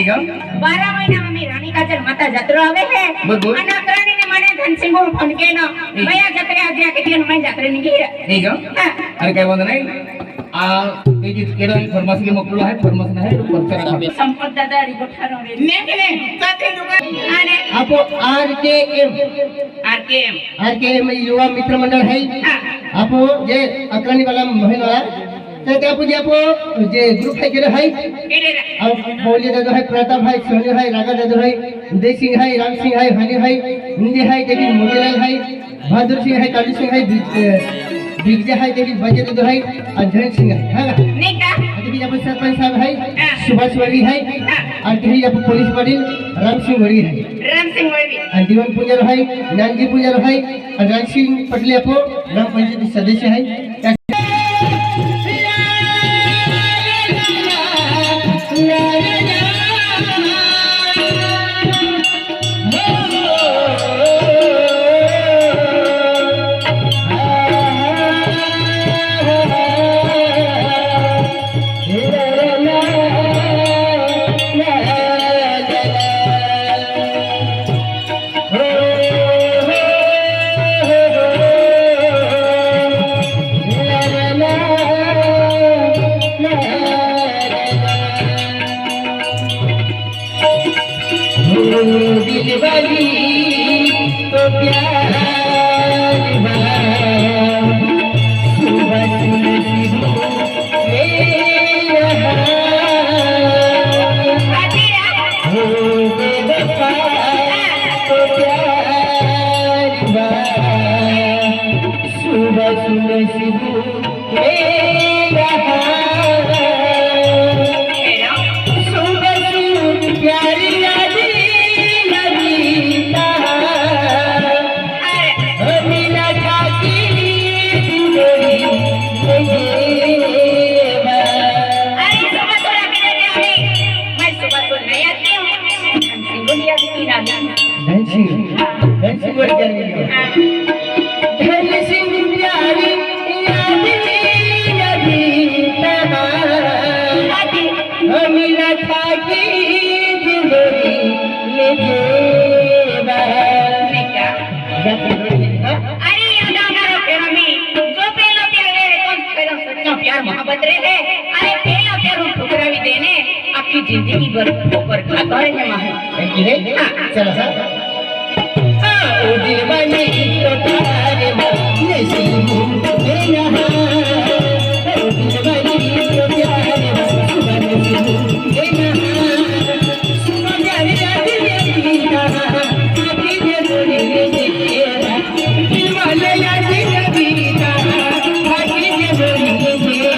नहीं का 12 महीना में रानी का जन्म माता जत्रो आवे है बरोबर અને અકરાની ને મને ધનસિંહ કો ફોન કેનો ભયા જત્રે આજે કે मैं जत्रे नहीं गई नहीं का अरे काय वांदा नाही आ तेजी केडा इन्फॉर्मेशन के मोकलो आहे इन्फॉर्मेशन आहे परचा रखा संपत दादा रिपोर्टर रे ने साथे दुकान आणि आपो आरकेएम युवा मित्र मंडळ है आपो जे अकरानी वाला महिन वाला तर त्या पूजे आपो जे ग्रुप है केले है अब बोले दादा है प्रताप है सोनी है रागा दादा है उदय सिंह है राम सिंह है हनी है हिंदी है देखिए मोतीलाल है बहादुर सिंह है कालू सिंह है दिग्जय है देखिए बजे दादा है अजय सिंह है नहीं का देखिए यहाँ पर सरपंच साहब है सुभाष वरी है और देखिए यहाँ पर पुलिस वडील राम सिंह वरी है और दीवान पुजारी है नानजी पुजारी है और राज सिंह पटेल आपको ग्राम पंचायत सदस्य है जिंदगी भर ठोकर खाता है माहे चलो सर ओ दिल बनी तो तारे ने सिंह ने नहा ओ दिल बनी तो प्यारे सुबह सिंह ने नहा सुबह जाने जाती मेरी नहा आखी ने रोने तेरा दिल वाले याद कभी नहा आखी ने रोने तेरा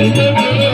में